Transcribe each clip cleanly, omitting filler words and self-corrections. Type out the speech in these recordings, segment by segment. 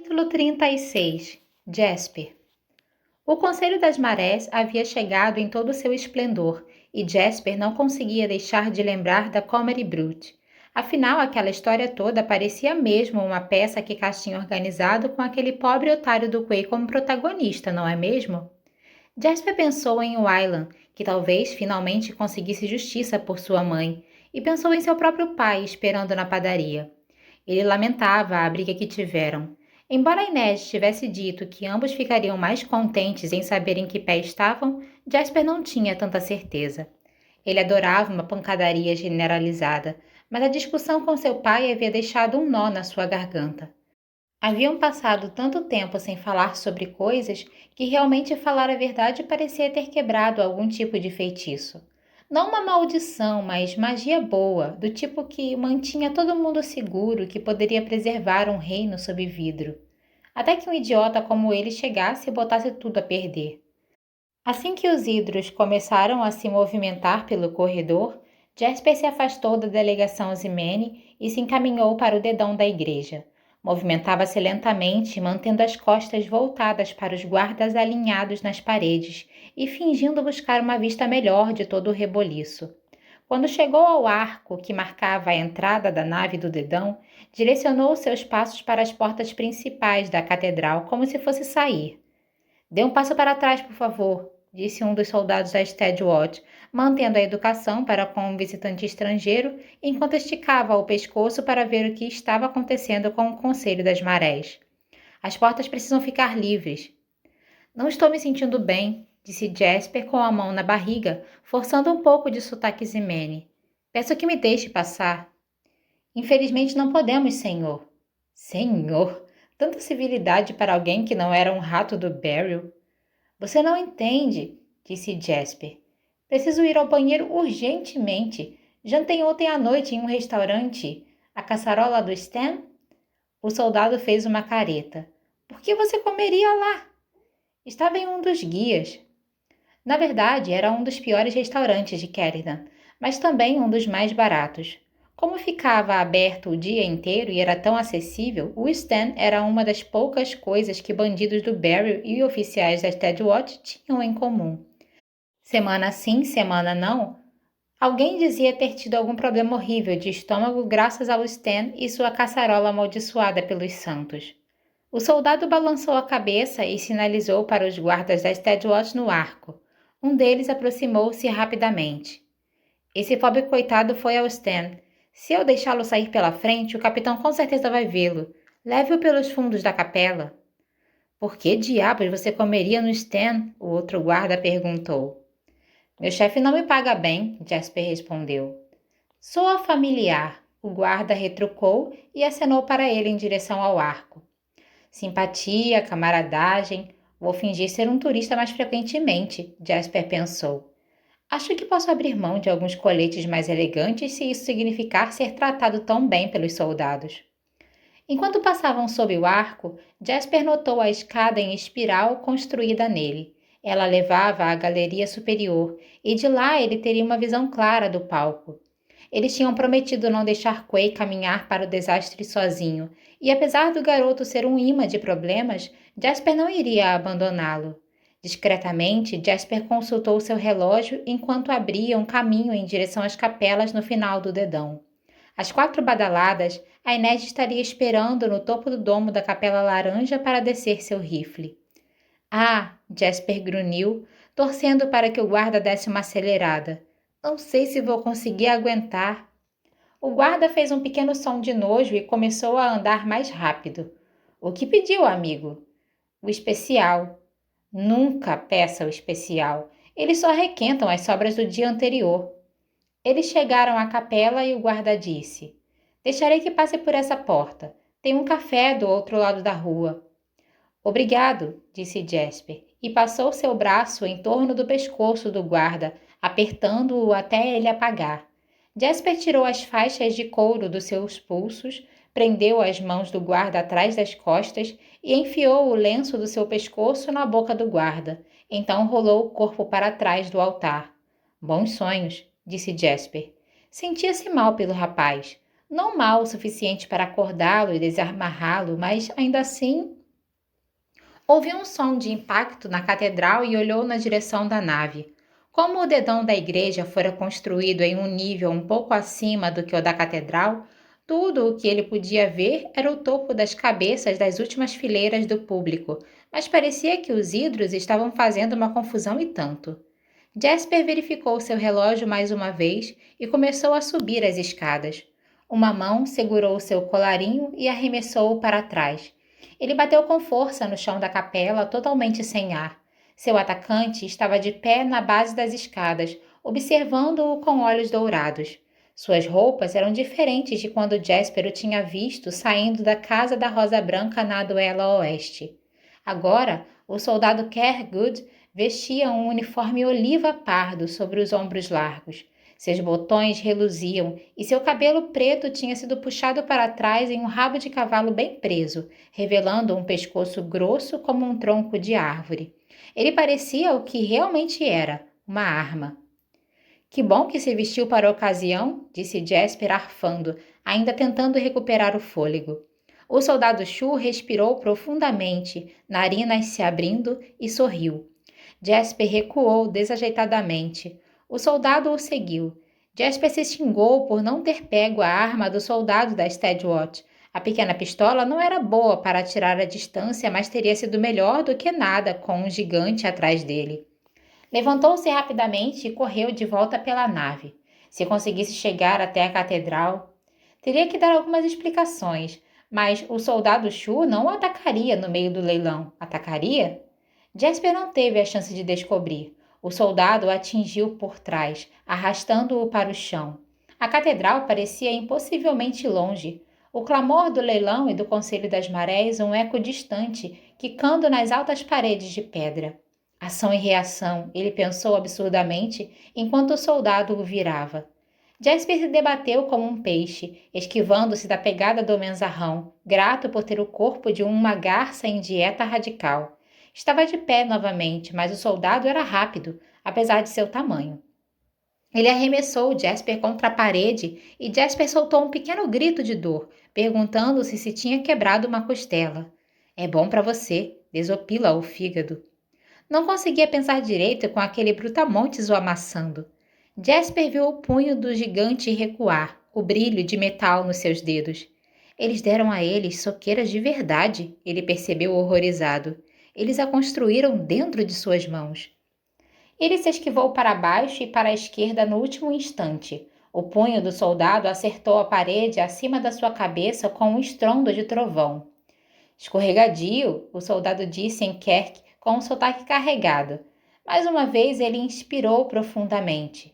Capítulo 36. Jasper. O Conselho das Marés havia chegado em todo o seu esplendor, e Jasper não conseguia deixar de lembrar da Comedy Brute. Afinal, aquela história toda parecia mesmo uma peça que Cass tinha organizado com aquele pobre otário do Quay como protagonista, não é mesmo? Jasper pensou em Wylan, que talvez finalmente conseguisse justiça por sua mãe, e pensou em seu próprio pai esperando na padaria. Ele lamentava a briga que tiveram. Embora Inês tivesse dito que ambos ficariam mais contentes em saber em que pé estavam, Jasper não tinha tanta certeza. Ele adorava uma pancadaria generalizada, mas a discussão com seu pai havia deixado um nó na sua garganta. Haviam passado tanto tempo sem falar sobre coisas que realmente falar a verdade parecia ter quebrado algum tipo de feitiço. Não uma maldição, mas magia boa, do tipo que mantinha todo mundo seguro que poderia preservar um reino sob vidro. Até que um idiota como ele chegasse e botasse tudo a perder. Assim que os hidros começaram a se movimentar pelo corredor, Jasper se afastou da delegação Zimene e se encaminhou para o dedão da igreja. Movimentava-se lentamente, mantendo as costas voltadas para os guardas alinhados nas paredes e fingindo buscar uma vista melhor de todo o reboliço. Quando chegou ao arco que marcava a entrada da nave do dedão, direcionou seus passos para as portas principais da catedral como se fosse sair. Dê um passo para trás, por favor, disse um dos soldados da Steadwatch, mantendo a educação para com um visitante estrangeiro, enquanto esticava o pescoço para ver o que estava acontecendo com o Conselho das Marés. As portas precisam ficar livres. Não estou me sentindo bem, disse Jasper com a mão na barriga, forçando um pouco de sotaque Zimene. Peço que me deixe passar. Infelizmente não podemos, senhor. Senhor? Tanta civilidade para alguém que não era um rato do Beryl. Você não entende, disse Jasper. Preciso ir ao banheiro urgentemente. Jantei ontem à noite em um restaurante. A caçarola do Stan? O soldado fez uma careta. Por que você comeria lá? Estava em um dos guias. Na verdade, era um dos piores restaurantes de Caledon, mas também um dos mais baratos. Como ficava aberto o dia inteiro e era tão acessível, o Stan era uma das poucas coisas que bandidos do Beryl e oficiais da Steadwatch tinham em comum. Semana sim, semana não, alguém dizia ter tido algum problema horrível de estômago graças ao Stan e sua caçarola amaldiçoada pelos santos. O soldado balançou a cabeça e sinalizou para os guardas da Steadwatch no arco. Um deles aproximou-se rapidamente. Esse pobre coitado foi ao Stan. Se eu deixá-lo sair pela frente, o capitão com certeza vai vê-lo. Leve-o pelos fundos da capela. Por que diabos você comeria no Stan? O outro guarda perguntou. Meu chefe não me paga bem, Jasper respondeu. Soa familiar, o guarda retrucou e acenou para ele em direção ao arco. Simpatia, camaradagem, vou fingir ser um turista mais frequentemente, Jasper pensou. Acho que posso abrir mão de alguns coletes mais elegantes se isso significar ser tratado tão bem pelos soldados. Enquanto passavam sob o arco, Jasper notou a escada em espiral construída nele. Ela levava à galeria superior, e de lá ele teria uma visão clara do palco. Eles tinham prometido não deixar Quay caminhar para o desastre sozinho, e apesar do garoto ser um imã de problemas, Jasper não iria abandoná-lo. Discretamente, Jasper consultou seu relógio enquanto abria um caminho em direção às capelas no final do dedão. Às 4 badaladas, a Inês estaria esperando no topo do domo da Capela Laranja para descer seu rifle. Ah, Jasper grunhiu, torcendo para que o guarda desse uma acelerada. Não sei se vou conseguir aguentar. O guarda fez um pequeno som de nojo e começou a andar mais rápido. O que pediu, amigo? O especial. Nunca peça o especial. Eles só requentam as sobras do dia anterior. Eles chegaram à capela e o guarda disse: Deixarei que passe por essa porta. Tem um café do outro lado da rua. Obrigado, disse Jasper, e passou seu braço em torno do pescoço do guarda, apertando-o até ele apagar. Jasper tirou as faixas de couro dos seus pulsos, prendeu as mãos do guarda atrás das costas e enfiou o lenço do seu pescoço na boca do guarda. Então rolou o corpo para trás do altar. Bons sonhos, disse Jasper. Sentia-se mal pelo rapaz. Não mal o suficiente para acordá-lo e desamarrá-lo, mas ainda assim ouviu um som de impacto na catedral e olhou na direção da nave. Como o dedão da igreja fora construído em um nível um pouco acima do que o da catedral, tudo o que ele podia ver era o topo das cabeças das últimas fileiras do público, mas parecia que os hidros estavam fazendo uma confusão e tanto. Jasper verificou seu relógio mais uma vez e começou a subir as escadas. Uma mão segurou seu colarinho e arremessou-o para trás. Ele bateu com força no chão da capela, totalmente sem ar. Seu atacante estava de pé na base das escadas, observando-o com olhos dourados. Suas roupas eram diferentes de quando Jasper o tinha visto saindo da Casa da Rosa Branca na Duela Oeste. Agora, o soldado Cairgood vestia um uniforme oliva pardo sobre os ombros largos. Seus botões reluziam e seu cabelo preto tinha sido puxado para trás em um rabo de cavalo bem preso, revelando um pescoço grosso como um tronco de árvore. Ele parecia o que realmente era, uma arma. Que bom que se vestiu para a ocasião, disse Jasper arfando, ainda tentando recuperar o fôlego. O soldado Shu respirou profundamente, narinas se abrindo, e sorriu. Jasper recuou desajeitadamente. O soldado o seguiu. Jasper se xingou por não ter pego a arma do soldado da Steadwatch. A pequena pistola não era boa para atirar à distância, mas teria sido melhor do que nada com um gigante atrás dele. Levantou-se rapidamente e correu de volta pela nave. Se conseguisse chegar até a catedral, teria que dar algumas explicações, mas o soldado Shu não o atacaria no meio do leilão. Atacaria? Jasper não teve a chance de descobrir. O soldado o atingiu por trás, arrastando-o para o chão. A catedral parecia impossivelmente longe. O clamor do leilão e do Conselho das Marés um eco distante, quicando nas altas paredes de pedra. Ação e reação, ele pensou absurdamente, enquanto o soldado o virava. Jasper se debateu como um peixe, esquivando-se da pegada do menzarrão, grato por ter o corpo de uma garça em dieta radical. Estava de pé novamente, mas o soldado era rápido, apesar de seu tamanho. Ele arremessou Jasper contra a parede e Jasper soltou um pequeno grito de dor, perguntando-se se tinha quebrado uma costela. É bom para você, desopila o fígado. Não conseguia pensar direito com aquele brutamontes o amassando. Jasper viu o punho do gigante recuar, o brilho de metal nos seus dedos. Eles deram a eles soqueiras de verdade, ele percebeu horrorizado. Eles a construíram dentro de suas mãos. Ele se esquivou para baixo e para a esquerda no último instante. O punho do soldado acertou a parede acima da sua cabeça com um estrondo de trovão. Escorregadio, o soldado disse em Kirk com um sotaque carregado. Mais uma vez ele inspirou profundamente.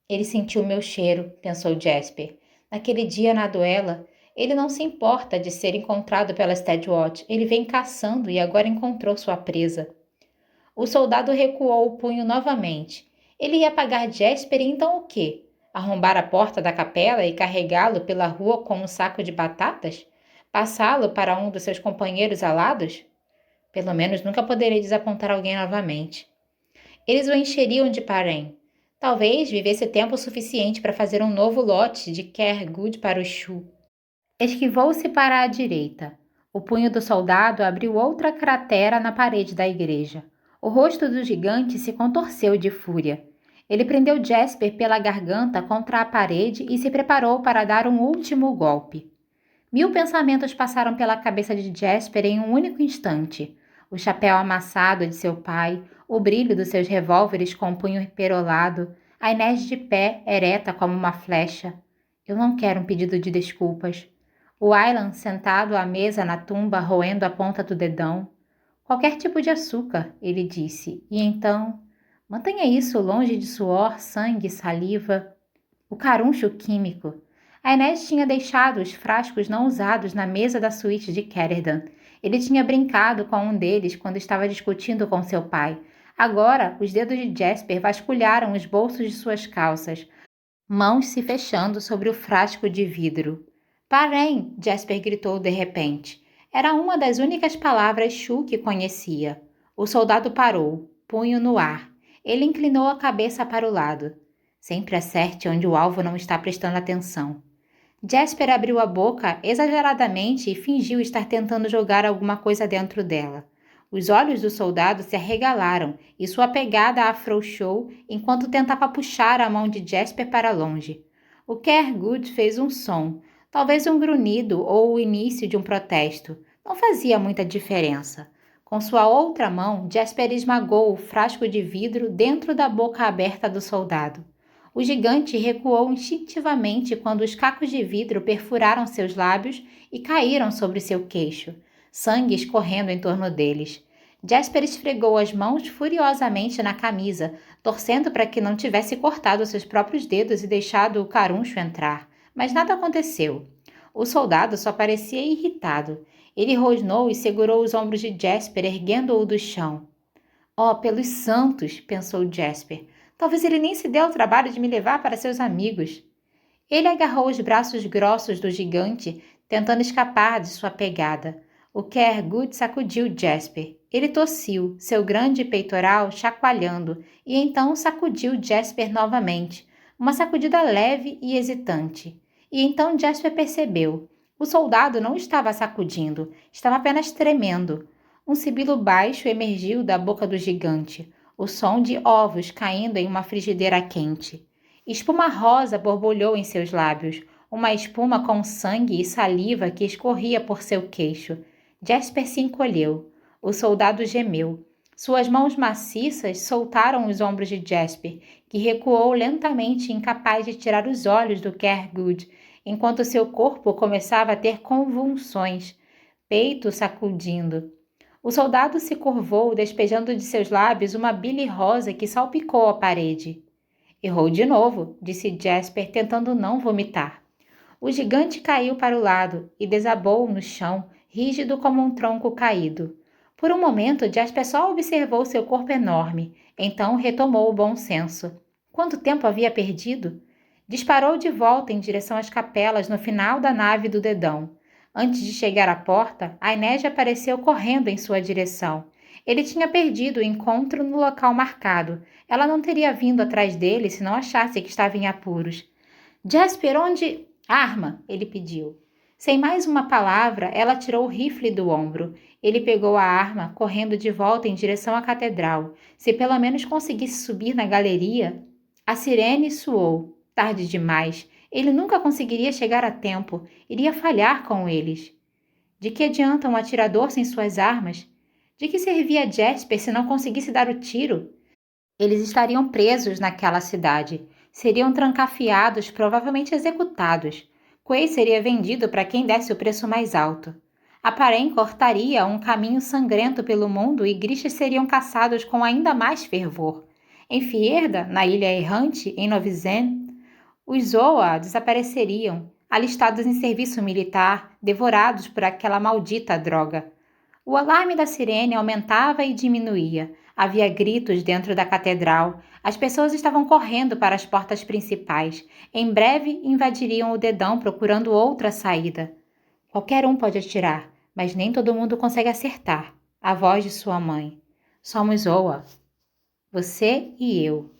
Ele sentiu meu cheiro, pensou Jasper. Naquele dia na duela, ele não se importa de ser encontrado pela Steadwatch. Ele vem caçando e agora encontrou sua presa. O soldado recuou o punho novamente. Ele ia pagar Jasper e então o quê? Arrombar a porta da capela e carregá-lo pela rua com um saco de batatas? Passá-lo para um dos seus companheiros alados? Pelo menos nunca poderia desapontar alguém novamente. Eles o encheriam de parém. Talvez vivesse tempo suficiente para fazer um novo lote de Cairgood para o Shu. Esquivou-se para a direita. O punho do soldado abriu outra cratera na parede da igreja. O rosto do gigante se contorceu de fúria. Ele prendeu Jasper pela garganta contra a parede e se preparou para dar um último golpe. 1000 pensamentos passaram pela cabeça de Jasper em um único instante. O chapéu amassado de seu pai, o brilho dos seus revólveres com o punho perolado, a Inés de pé, ereta como uma flecha. Eu não quero um pedido de desculpas. O Aylan sentado à mesa na tumba, roendo a ponta do dedão. Qualquer tipo de açúcar, ele disse, e então... Mantenha isso longe de suor, sangue, saliva. O caruncho químico. A Inés tinha deixado os frascos não usados na mesa da suíte de Caterdan. Ele tinha brincado com um deles quando estava discutindo com seu pai. Agora, os dedos de Jasper vasculharam os bolsos de suas calças, mãos se fechando sobre o frasco de vidro. Parém! Jasper gritou de repente. Era uma das únicas palavras Shu que conhecia. O soldado parou, punho no ar. Ele inclinou a cabeça para o lado. Sempre acerte onde o alvo não está prestando atenção. Jasper abriu a boca exageradamente e fingiu estar tentando jogar alguma coisa dentro dela. Os olhos do soldado se arregalaram e sua pegada afrouxou enquanto tentava puxar a mão de Jasper para longe. O Kergood fez um som, talvez um grunhido ou o início de um protesto. Não fazia muita diferença. Com sua outra mão, Jasper esmagou o frasco de vidro dentro da boca aberta do soldado. O gigante recuou instintivamente quando os cacos de vidro perfuraram seus lábios e caíram sobre seu queixo, sangue escorrendo em torno deles. Jasper esfregou as mãos furiosamente na camisa, torcendo para que não tivesse cortado seus próprios dedos e deixado o caruncho entrar, mas nada aconteceu. O soldado só parecia irritado. Ele rosnou e segurou os ombros de Jasper, erguendo-o do chão. Oh, pelos santos, pensou Jasper. Talvez ele nem se dê ao trabalho de me levar para seus amigos. Ele agarrou os braços grossos do gigante, tentando escapar de sua pegada. O Kergood sacudiu Jasper. Ele tossiu, seu grande peitoral chacoalhando, e então sacudiu Jasper novamente, uma sacudida leve e hesitante. E então Jasper percebeu. O soldado não estava sacudindo, estava apenas tremendo. Um sibilo baixo emergiu da boca do gigante, o som de ovos caindo em uma frigideira quente. Espuma rosa borbulhou em seus lábios, uma espuma com sangue e saliva que escorria por seu queixo. Jasper se encolheu. O soldado gemeu. Suas mãos maciças soltaram os ombros de Jasper, que recuou lentamente, incapaz de tirar os olhos do Kergood, enquanto seu corpo começava a ter convulsões, peito sacudindo. O soldado se curvou, despejando de seus lábios uma bile rosa que salpicou a parede. Errou de novo, disse Jasper, tentando não vomitar. O gigante caiu para o lado e desabou no chão, rígido como um tronco caído. Por um momento, Jasper só observou seu corpo enorme, então retomou o bom senso. Quanto tempo havia perdido? Disparou de volta em direção às capelas no final da nave do Dedão. Antes de chegar à porta, a Inês apareceu correndo em sua direção. Ele tinha perdido o encontro no local marcado. Ela não teria vindo atrás dele se não achasse que estava em apuros. Jasper, onde... Arma, ele pediu. Sem mais uma palavra, ela tirou o rifle do ombro. Ele pegou a arma, correndo de volta em direção à catedral. Se pelo menos conseguisse subir na galeria... A sirene soou. Tarde demais. Ele nunca conseguiria chegar a tempo. Iria falhar com eles. De que adianta um atirador sem suas armas? De que servia Jasper se não conseguisse dar o tiro? Eles estariam presos naquela cidade. Seriam trancafiados, provavelmente executados. Quay seria vendido para quem desse o preço mais alto. Aparém cortaria um caminho sangrento pelo mundo e Grishes seriam caçados com ainda mais fervor. Em Fierda, na Ilha Errante, em Novizen, os Zoa desapareceriam, alistados em serviço militar, devorados por aquela maldita droga. O alarme da sirene aumentava e diminuía. Havia gritos dentro da catedral. As pessoas estavam correndo para as portas principais. Em breve invadiriam o Dedão procurando outra saída. Qualquer um pode atirar, mas nem todo mundo consegue acertar. A voz de sua mãe. Somos Zoa. Você e eu.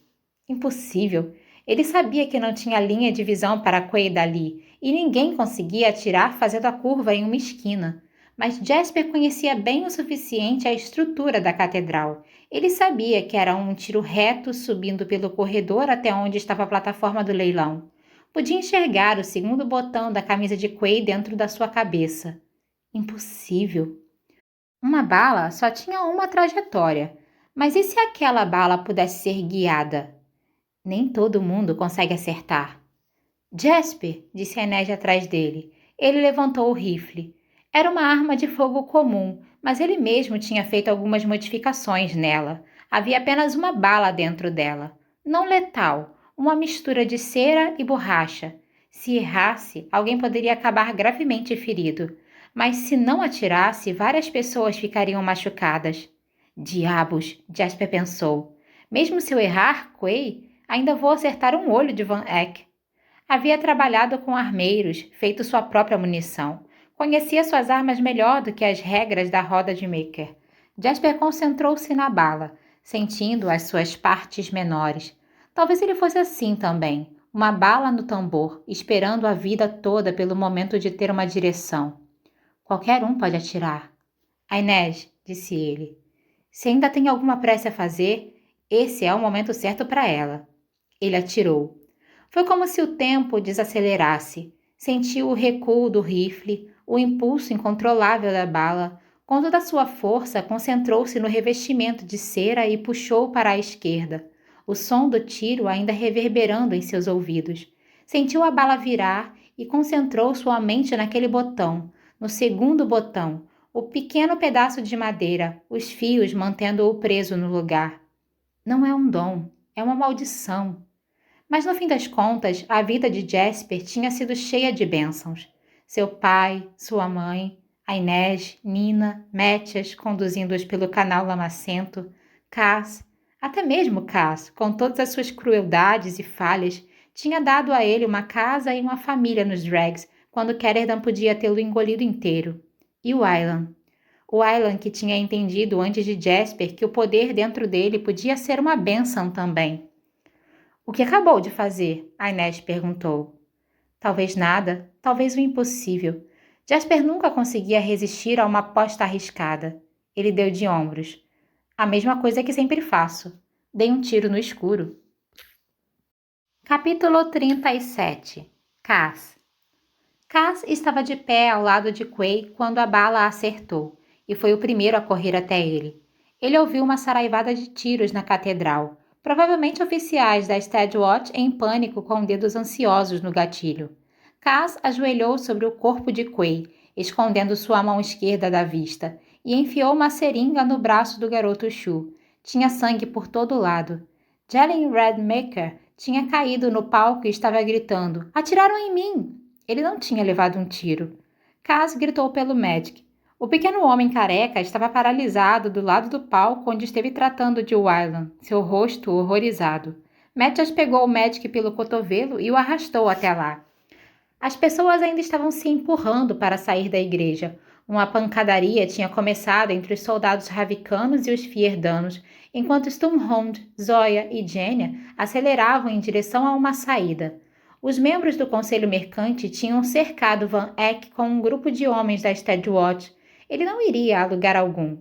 Impossível. Ele sabia que não tinha linha de visão para Quay dali, e ninguém conseguia atirar fazendo a curva em uma esquina. Mas Jasper conhecia bem o suficiente a estrutura da catedral. Ele sabia que era um tiro reto subindo pelo corredor até onde estava a plataforma do leilão. Podia enxergar o segundo botão da camisa de Quay dentro da sua cabeça. Impossível. Uma bala só tinha uma trajetória. Mas e se aquela bala pudesse ser guiada? Nem todo mundo consegue acertar. Jasper, disse a Inês atrás dele. Ele levantou o rifle. Era uma arma de fogo comum, mas ele mesmo tinha feito algumas modificações nela. Havia apenas uma bala dentro dela. Não letal, uma mistura de cera e borracha. Se errasse, alguém poderia acabar gravemente ferido. Mas se não atirasse, várias pessoas ficariam machucadas. Diabos, Jasper pensou. Mesmo se eu errar, Quay, ainda vou acertar um olho de Van Eck. Havia trabalhado com armeiros, feito sua própria munição. Conhecia suas armas melhor do que as regras da roda de Maker. Jasper concentrou-se na bala, sentindo as suas partes menores. Talvez ele fosse assim também, uma bala no tambor, esperando a vida toda pelo momento de ter uma direção. Qualquer um pode atirar. Inês, disse ele, se ainda tem alguma prece a fazer, esse é o momento certo para ela. Ele atirou. Foi como se o tempo desacelerasse. Sentiu o recuo do rifle, o impulso incontrolável da bala. Com toda a sua força, concentrou-se no revestimento de cera e puxou para a esquerda, o som do tiro ainda reverberando em seus ouvidos. Sentiu a bala virar e concentrou sua mente naquele botão, no segundo botão, o pequeno pedaço de madeira, os fios mantendo-o preso no lugar. Não é um dom, é uma maldição. Mas no fim das contas, a vida de Jasper tinha sido cheia de bênçãos. Seu pai, sua mãe, a Inês, Nina, Mathias conduzindo-os pelo canal lamacento, Cass, até mesmo Cass, com todas as suas crueldades e falhas, tinha dado a ele uma casa e uma família nos Drags, quando Caterdan podia tê-lo engolido inteiro. E o Aylan? O Aylan que tinha entendido antes de Jasper que o poder dentro dele podia ser uma bênção também. O que acabou de fazer? A Inês perguntou. Talvez nada, talvez o impossível. Jasper nunca conseguia resistir a uma aposta arriscada. Ele deu de ombros. A mesma coisa que sempre faço. Dei um tiro no escuro. Capítulo 37. Cass. Cass estava de pé ao lado de Quay quando a bala a acertou, e foi o primeiro a correr até ele. Ele ouviu uma saraivada de tiros na catedral, provavelmente oficiais da Steadwatch em pânico com dedos ansiosos no gatilho. Cass ajoelhou sobre o corpo de Quay, escondendo sua mão esquerda da vista, e enfiou uma seringa no braço do garoto Shu. Tinha sangue por todo lado. Jalen Redmaker tinha caído no palco e estava gritando: "Atiraram em mim!" Ele não tinha levado um tiro. Cass gritou pelo Magic. O pequeno homem careca estava paralisado do lado do palco onde esteve tratando de Wylan, seu rosto horrorizado. Mathias pegou o Magic pelo cotovelo e o arrastou até lá. As pessoas ainda estavam se empurrando para sair da igreja. Uma pancadaria tinha começado entre os soldados ravicanos e os fierdanos, enquanto Sturmhond, Zoya e Jenya aceleravam em direção a uma saída. Os membros do Conselho Mercante tinham cercado Van Eck com um grupo de homens da Steadwatch. Ele não iria a lugar algum.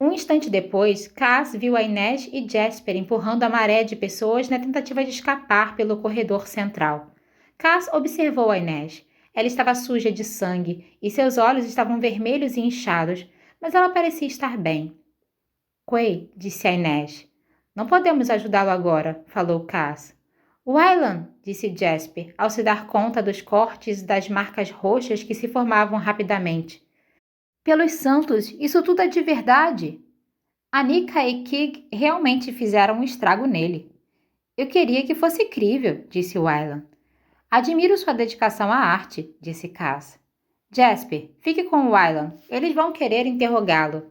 Um instante depois, Cass viu a Inês e Jasper empurrando a maré de pessoas na tentativa de escapar pelo corredor central. Cass observou a Inês. Ela estava suja de sangue e seus olhos estavam vermelhos e inchados, mas ela parecia estar bem. Quay, disse a Inês. Não podemos ajudá-lo agora, falou Cass. Wylan, disse Jasper, ao se dar conta dos cortes e das marcas roxas que se formavam rapidamente. Pelos santos, isso tudo é de verdade. Anika e Kig realmente fizeram um estrago nele. Eu queria que fosse crível, disse Wylan. Admiro sua dedicação à arte, disse Cass. Jasper, fique com Wylan. Eles vão querer interrogá-lo.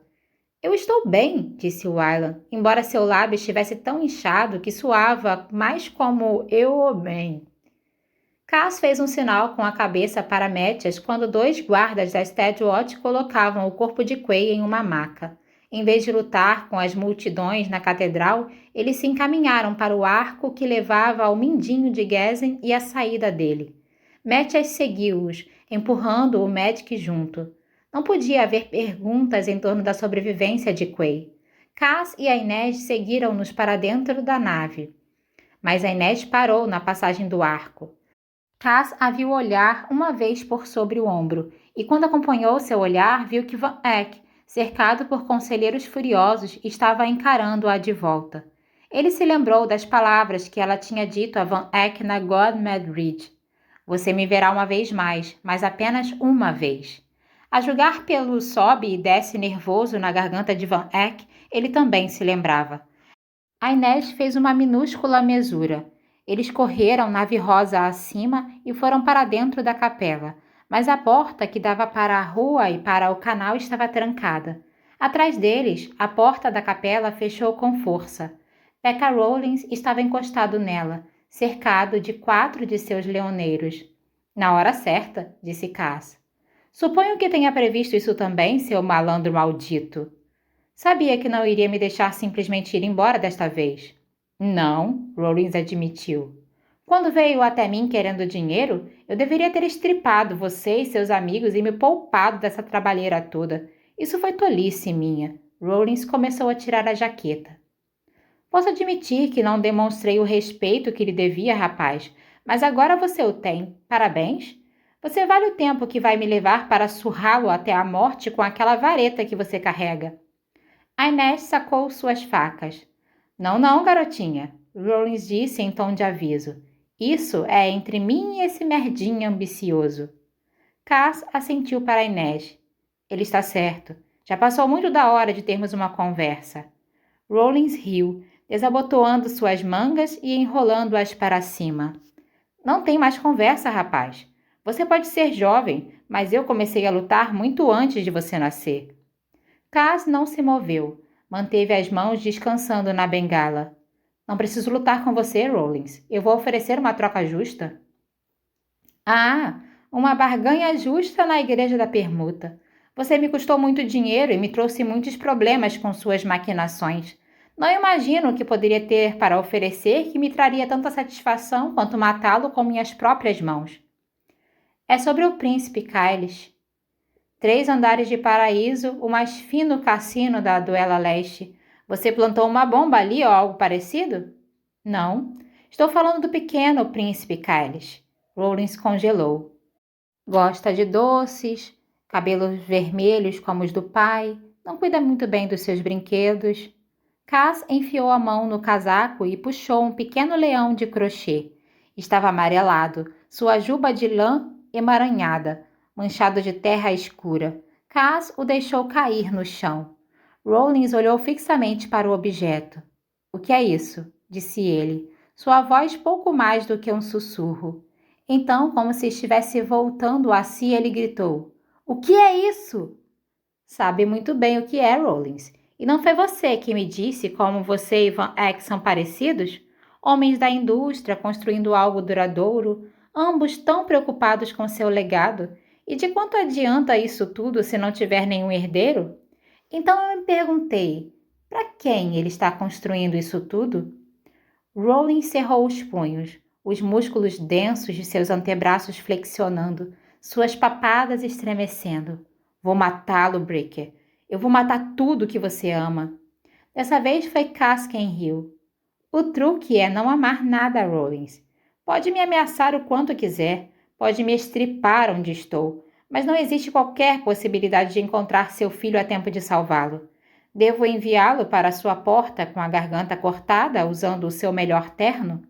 Eu estou bem, disse Wylan, embora seu lábio estivesse tão inchado que soava mais como eu bem. Cass fez um sinal com a cabeça para Mathias quando dois guardas da Steadwatch colocavam o corpo de Quay em uma maca. Em vez de lutar com as multidões na catedral, eles se encaminharam para o arco que levava ao mindinho de Gessen e a saída dele. Mathias seguiu-os, empurrando o Magic junto. Não podia haver perguntas em torno da sobrevivência de Quay. Cass e a Inês seguiram-nos para dentro da nave. Mas a Inês parou na passagem do arco. Cass a viu olhar uma vez por sobre o ombro, e quando acompanhou seu olhar, viu que Van Eck, cercado por conselheiros furiosos, estava encarando-a de volta. Ele se lembrou das palavras que ela tinha dito a Van Eck na Godmad Ridge. Você me verá uma vez mais, mas apenas uma vez. A julgar pelo sobe e desce nervoso na garganta de Van Eck, ele também se lembrava. A Inês fez uma minúscula mesura. Eles correram nave rosa acima e foram para dentro da capela, mas a porta que dava para a rua e para o canal estava trancada. Atrás deles, a porta da capela fechou com força. Pekka Rollins estava encostado nela, cercado de 4 de seus leoneiros. Na hora certa, disse Cass. Suponho que tenha previsto isso também, seu malandro maldito. Sabia que não iria me deixar simplesmente ir embora desta vez. Não, Rollins admitiu. Quando veio até mim querendo dinheiro, eu deveria ter estripado você e seus amigos e me poupado dessa trabalheira toda. Isso foi tolice minha. Rollins começou a tirar a jaqueta. Posso admitir que não demonstrei o respeito que lhe devia, rapaz, mas agora você o tem. Parabéns. Você vale o tempo que vai me levar para surrá-lo até a morte com aquela vareta que você carrega. A Inês sacou suas facas. Não, não, garotinha, Rollins disse em tom de aviso. Isso é entre mim e esse merdinha ambicioso. Cass assentiu para Inês. Ele está certo. Já passou muito da hora de termos uma conversa. Rollins riu, desabotoando suas mangas e enrolando-as para cima. Não tem mais conversa, rapaz. Você pode ser jovem, mas eu comecei a lutar muito antes de você nascer. Cass não se moveu. Manteve as mãos descansando na bengala. Não preciso lutar com você, Rollins. Eu vou oferecer uma troca justa. Ah, uma barganha justa na igreja da permuta. Você me custou muito dinheiro e me trouxe muitos problemas com suas maquinações. Não imagino o que poderia ter para oferecer que me traria tanta satisfação quanto matá-lo com minhas próprias mãos. É sobre o príncipe Kyles. 3 andares de paraíso, o mais fino cassino da Duela Leste. Você plantou uma bomba ali ou algo parecido? Não. Estou falando do pequeno príncipe Kyles. Rollins congelou. Gosta de doces, cabelos vermelhos como os do pai, não cuida muito bem dos seus brinquedos. Cass enfiou a mão no casaco e puxou um pequeno leão de crochê. Estava amarelado, sua juba de lã emaranhada, manchado de terra escura. Cass o deixou cair no chão. Rollins olhou fixamente para o objeto. O que é isso? Disse ele, sua voz pouco mais do que um sussurro. Então, como se estivesse voltando a si, ele gritou. O que é isso? Sabe muito bem o que é, Rollins. E não foi você que me disse como você e Van Eyck são parecidos? Homens da indústria construindo algo duradouro, ambos tão preocupados com seu legado. E de quanto adianta isso tudo se não tiver nenhum herdeiro? Então eu me perguntei, para quem ele está construindo isso tudo? Rollins cerrou os punhos, os músculos densos de seus antebraços flexionando, suas papadas estremecendo. Vou matá-lo, Bricker. Eu vou matar tudo que você ama. Dessa vez foi Cass quem riu. O truque é não amar nada, Rollins. Pode me ameaçar o quanto quiser, pode me estripar onde estou, mas não existe qualquer possibilidade de encontrar seu filho a tempo de salvá-lo. Devo enviá-lo para sua porta com a garganta cortada, usando o seu melhor terno?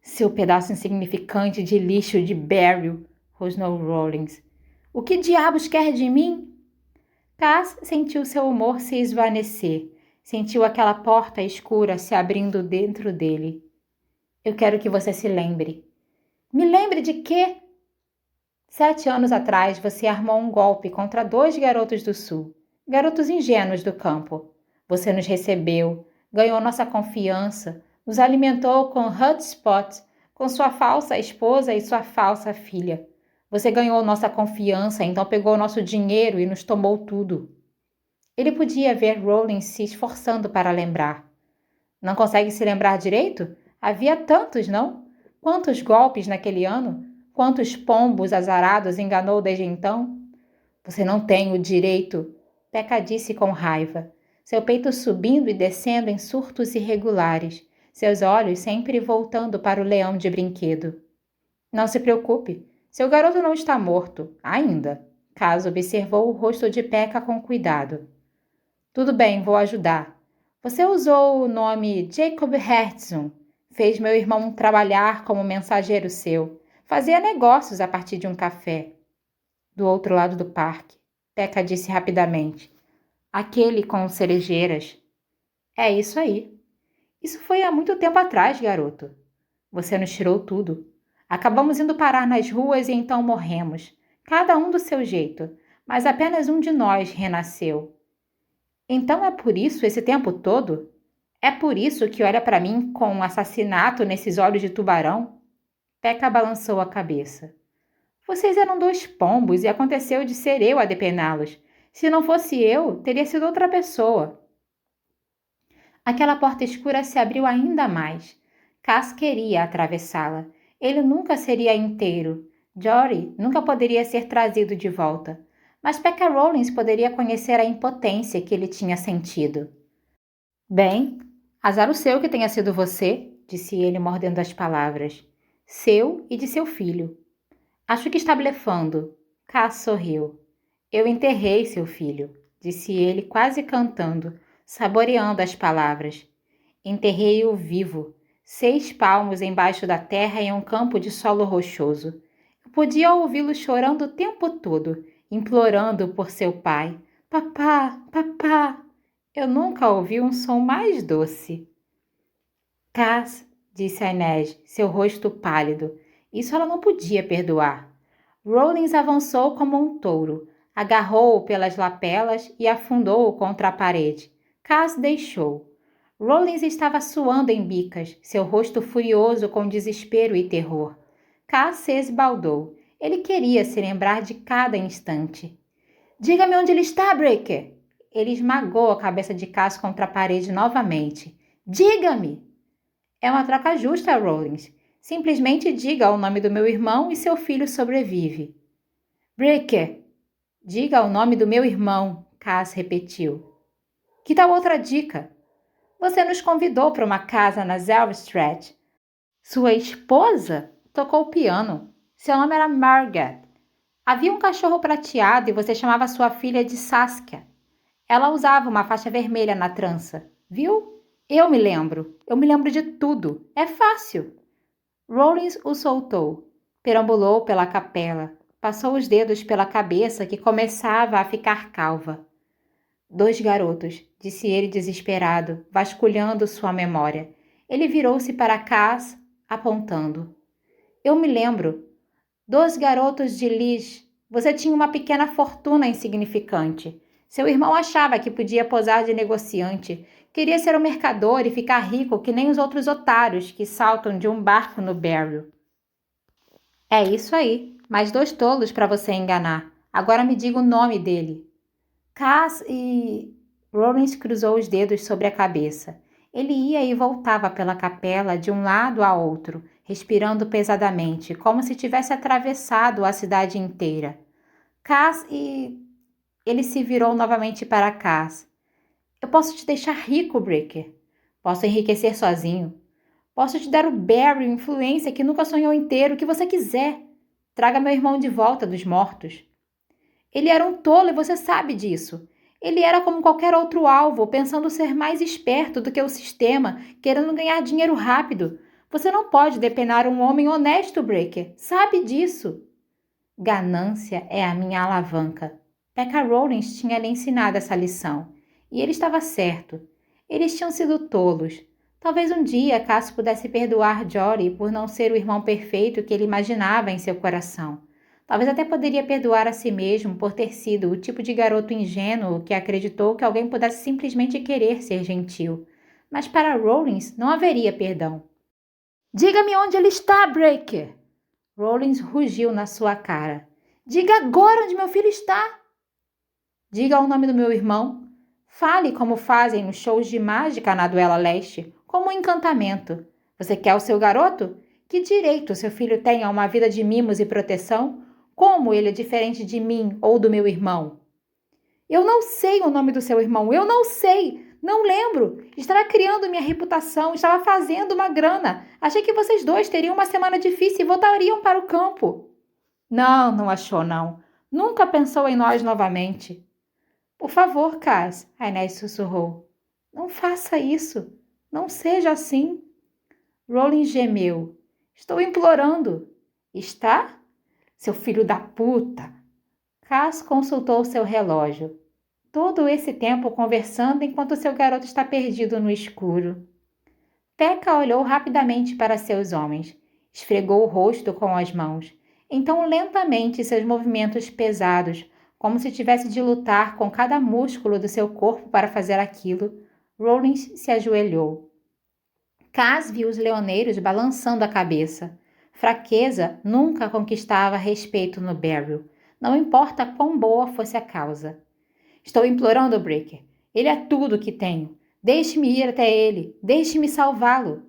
Seu pedaço insignificante de lixo de Beryl, rosnou Rollins. O que diabos quer de mim? Cass sentiu seu humor se esvanecer. Sentiu aquela porta escura se abrindo dentro dele. Eu quero que você se lembre. Me lembre de quê? 7 anos atrás, você armou um golpe contra 2 garotos do sul. Garotos ingênuos do campo. Você nos recebeu, ganhou nossa confiança, nos alimentou com hotspot, com sua falsa esposa e sua falsa filha. Você ganhou nossa confiança, então pegou nosso dinheiro e nos tomou tudo. Ele podia ver Rollins se esforçando para lembrar. Não consegue se lembrar direito? Havia tantos, não? Quantos golpes naquele ano? Quantos pombos azarados enganou desde então? Você não tem o direito, Pecca disse com raiva, seu peito subindo e descendo em surtos irregulares, seus olhos sempre voltando para o leão de brinquedo. Não se preocupe, seu garoto não está morto, ainda. Cass observou o rosto de Pecca com cuidado. Tudo bem, vou ajudar. Você usou o nome Jacob Hertzum. Fez meu irmão trabalhar como mensageiro seu. Fazia negócios a partir de um café. Do outro lado do parque, Pecca disse rapidamente. Aquele com cerejeiras. É isso aí. Isso foi há muito tempo atrás, garoto. Você nos tirou tudo. Acabamos indo parar nas ruas e então morremos. Cada um do seu jeito. Mas apenas um de nós renasceu. Então é por isso esse tempo todo? É por isso que olha para mim com um assassinato nesses olhos de tubarão? Pecca balançou a cabeça. Vocês eram 2 pombos e aconteceu de ser eu a depená-los. Se não fosse eu, teria sido outra pessoa. Aquela porta escura se abriu ainda mais. Cass queria atravessá-la. Ele nunca seria inteiro. Jory nunca poderia ser trazido de volta. Mas Pekka Rollins poderia conhecer a impotência que ele tinha sentido. Bem, azar o seu que tenha sido você, disse ele mordendo as palavras. Seu e de seu filho. Acho que está blefando. Cass sorriu. Eu enterrei seu filho, disse ele quase cantando, saboreando as palavras. Enterrei-o vivo, 6 palmos embaixo da terra em um campo de solo rochoso. Eu podia ouvi-lo chorando o tempo todo, implorando por seu pai. Papá, papá! Eu nunca ouvi um som mais doce. Cass, disse a Inês, seu rosto pálido. Isso ela não podia perdoar. Rollins avançou como um touro, agarrou-o pelas lapelas e afundou-o contra a parede. Cass deixou. Rollins estava suando em bicas, seu rosto furioso com desespero e terror. Cass se esbaldou. Ele queria se lembrar de cada instante. Diga-me onde ele está, Breaker! Ele esmagou a cabeça de Cass contra a parede novamente. Diga-me! É uma troca justa, Rollins. Simplesmente diga o nome do meu irmão e seu filho sobrevive. Breaker! Diga o nome do meu irmão, Cass repetiu. Que tal outra dica? Você nos convidou para uma casa na Zelvstrat. Sua esposa tocou o piano. Seu nome era Margaret. Havia um cachorro prateado e você chamava sua filha de Saskia. Ela usava uma faixa vermelha na trança. Viu? Eu me lembro de tudo. É fácil. Rollins o soltou. Perambulou pela capela. Passou os dedos pela cabeça que começava a ficar calva. 2 garotos, disse ele desesperado, vasculhando sua memória. Ele virou-se para Cass, apontando. Eu me lembro. 2 garotos de Liege. Você tinha uma pequena fortuna insignificante. Seu irmão achava que podia posar de negociante. Queria ser um mercador e ficar rico que nem os outros otários que saltam de um barco no Barrow. É isso aí. Mais 2 tolos para você enganar. Agora me diga o nome dele. Cass e... Rollins cruzou os dedos sobre a cabeça. Ele ia e voltava pela capela de um lado a outro, respirando pesadamente, como se tivesse atravessado a cidade inteira. Cass e... Ele se virou novamente para Cass. Eu posso te deixar rico, Breaker. Posso enriquecer sozinho. Posso te dar o Barry e influência que nunca sonhou em ter, o que você quiser. Traga meu irmão de volta dos mortos. Ele era um tolo e você sabe disso. Ele era como qualquer outro alvo, pensando ser mais esperto do que o sistema, querendo ganhar dinheiro rápido. Você não pode depenar um homem honesto, Breaker. Sabe disso. Ganância é a minha alavanca. Pekka Rollins tinha lhe ensinado essa lição. E ele estava certo. Eles tinham sido tolos. Talvez um dia Cass pudesse perdoar Jory por não ser o irmão perfeito que ele imaginava em seu coração. Talvez até poderia perdoar a si mesmo por ter sido o tipo de garoto ingênuo que acreditou que alguém pudesse simplesmente querer ser gentil. Mas para Rollins não haveria perdão. Diga-me onde ele está, Breaker! Rollins rugiu na sua cara. Diga agora onde meu filho está! Diga o nome do meu irmão. Fale como fazem nos shows de mágica na Duela Leste, como um encantamento. Você quer o seu garoto? Que direito seu filho tem a uma vida de mimos e proteção? Como ele é diferente de mim ou do meu irmão? Eu não sei o nome do seu irmão, eu não sei, não lembro. Estava criando minha reputação, estava fazendo uma grana. Achei que vocês dois teriam uma semana difícil e voltariam para o campo. Não achou não. Nunca pensou em nós novamente. Por favor, Cass, a Inês sussurrou. Não faça isso. Não seja assim. Rollins gemeu. Estou implorando. Está? Seu filho da puta! Cass consultou seu relógio. Todo esse tempo conversando enquanto seu garoto está perdido no escuro. Pekka olhou rapidamente para seus homens. Esfregou o rosto com as mãos. Então lentamente seus movimentos pesados, como se tivesse de lutar com cada músculo do seu corpo para fazer aquilo, Rollins se ajoelhou. Cass viu os leoneiros balançando a cabeça. Fraqueza nunca conquistava respeito no Barrow, não importa quão boa fosse a causa. Estou implorando, Breaker. Ele é tudo o que tenho. Deixe-me ir até ele. Deixe-me salvá-lo.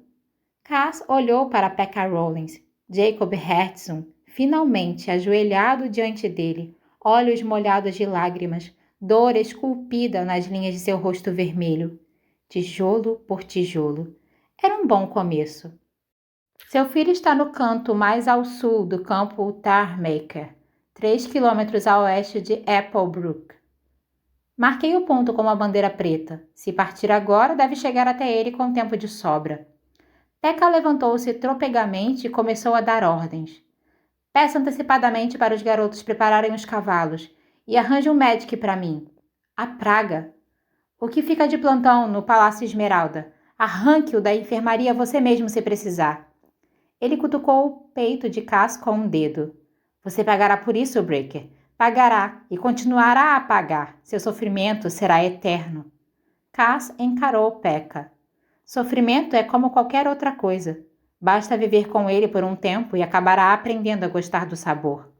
Cass olhou para Pekka Rollins, Jacob Hertzum, finalmente ajoelhado diante dele, olhos molhados de lágrimas, dor esculpida nas linhas de seu rosto vermelho. Tijolo por tijolo. Era um bom começo. Seu filho está no canto mais ao sul do campo Tarmaker, 3 quilômetros a oeste de Applebrook. Marquei o ponto com uma bandeira preta. Se partir agora, deve chegar até ele com tempo de sobra. Pekka levantou-se tropegamente e começou a dar ordens. Peça antecipadamente para os garotos prepararem os cavalos e arranje um medic para mim. A praga. O que fica de plantão no Palácio Esmeralda? Arranque-o da enfermaria você mesmo se precisar. Ele cutucou o peito de Cass com um dedo. Você pagará por isso, Breaker. Pagará e continuará a pagar. Seu sofrimento será eterno. Cass encarou Pekka. Sofrimento é como qualquer outra coisa. Basta viver com ele por um tempo e acabará aprendendo a gostar do sabor.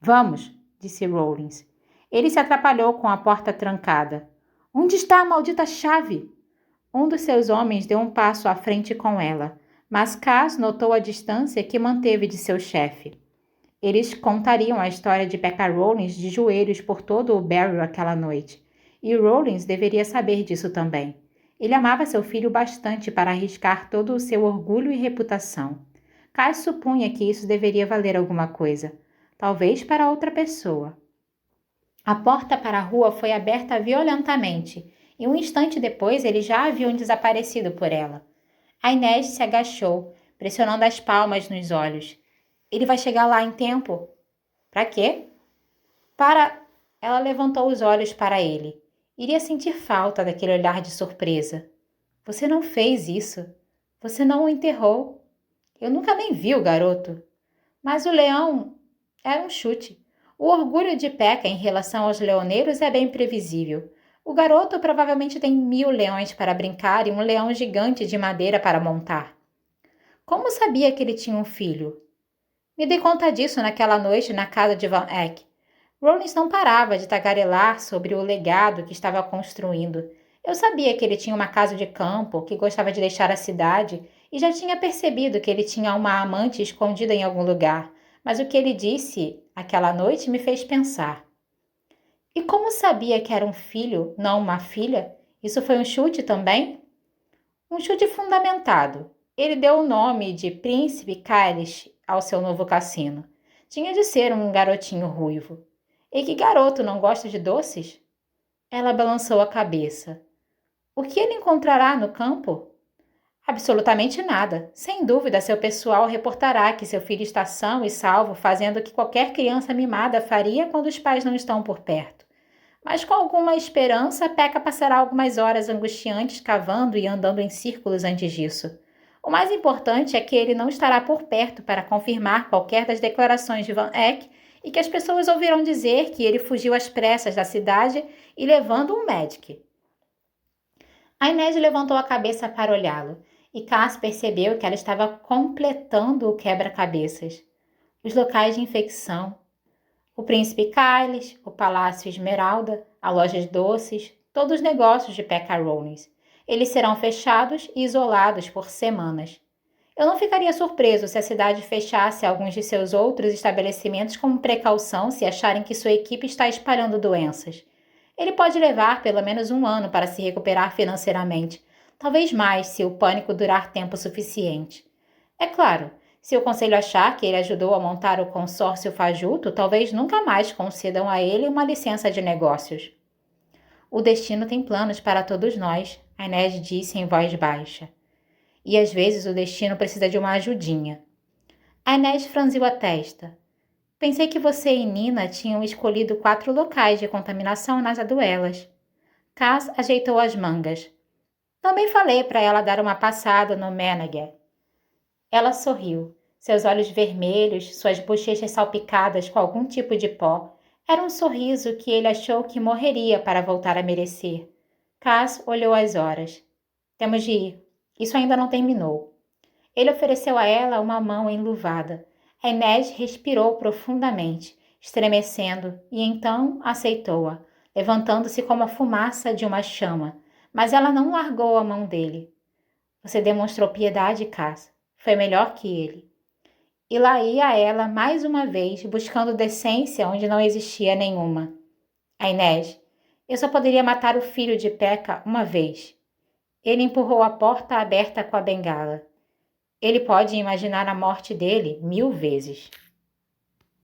Vamos, disse Rollins. Ele se atrapalhou com a porta trancada. Onde está a maldita chave? Um dos seus homens deu um passo à frente com ela, mas Cass notou a distância que manteve de seu chefe. Eles contariam a história de Pekka Rollins de joelhos por todo o Barrow aquela noite, e Rollins deveria saber disso também. Ele amava seu filho bastante para arriscar todo o seu orgulho e reputação. Cass supunha que isso deveria valer alguma coisa, talvez para outra pessoa. A porta para a rua foi aberta violentamente, e um instante depois eles já haviam desaparecido por ela. A Inês se agachou, pressionando as palmas nos olhos. Ele vai chegar lá em tempo? Para quê? Para... Ela levantou os olhos para ele. Iria sentir falta daquele olhar de surpresa. Você não fez isso. Você não o enterrou. Eu nunca nem vi o garoto. Mas o leão era um chute. O orgulho de Pekka em relação aos leoneiros é bem previsível. O garoto provavelmente tem 1000 leões para brincar e um leão gigante de madeira para montar. Como sabia que ele tinha um filho? Me dei conta disso naquela noite na casa de Van Eck. Rollins não parava de tagarelar sobre o legado que estava construindo. Eu sabia que ele tinha uma casa de campo, que gostava de deixar a cidade, e já tinha percebido que ele tinha uma amante escondida em algum lugar, mas o que ele disse aquela noite me fez pensar. E como sabia que era um filho, não uma filha? Isso foi um chute também? Um chute fundamentado. Ele deu o nome de Príncipe Kailash ao seu novo cassino. Tinha de ser um garotinho ruivo. E que garoto não gosta de doces? Ela balançou a cabeça. O que ele encontrará no campo? Absolutamente nada. Sem dúvida, seu pessoal reportará que seu filho está são e salvo, fazendo o que qualquer criança mimada faria quando os pais não estão por perto. Mas com alguma esperança, Pekka passará algumas horas angustiantes cavando e andando em círculos antes disso. O mais importante é que ele não estará por perto para confirmar qualquer das declarações de Van Eck e que as pessoas ouvirão dizer que ele fugiu às pressas da cidade e levando um medic. A Inês levantou a cabeça para olhá-lo, e Cass percebeu que ela estava completando o quebra-cabeças. Os locais de infecção, o Príncipe Kailash, o Palácio Esmeralda, a loja de doces, todos os negócios de Pekka Rollins. Eles serão fechados e isolados por semanas. Eu não ficaria surpreso se a cidade fechasse alguns de seus outros estabelecimentos como precaução se acharem que sua equipe está espalhando doenças. Ele pode levar pelo menos 1 ano para se recuperar financeiramente, talvez mais se o pânico durar tempo suficiente. É claro, se o conselho achar que ele ajudou a montar o consórcio fajuto, talvez nunca mais concedam a ele uma licença de negócios. O destino tem planos para todos nós, a Inês disse em voz baixa. E às vezes o destino precisa de uma ajudinha. A Inês franziu a testa. Pensei que você e Nina tinham escolhido 4 locais de contaminação nas aduelas. Cass ajeitou as mangas. Também falei para ela dar uma passada no Menagher. Ela sorriu. Seus olhos vermelhos, suas bochechas salpicadas com algum tipo de pó. Era um sorriso que ele achou que morreria para voltar a merecer. Cass olhou as horas. Temos de ir. Isso ainda não terminou. Ele ofereceu a ela uma mão enluvada. A Inês respirou profundamente, estremecendo, e então aceitou-a, levantando-se como a fumaça de uma chama, mas ela não largou a mão dele. Você demonstrou piedade, Cass. Foi melhor que ele. E lá ia ela mais uma vez, buscando decência onde não existia nenhuma. A Inês, eu só poderia matar o filho de Pekka uma vez. Ele empurrou a porta aberta com a bengala. Ele pode imaginar a morte dele 1000 vezes.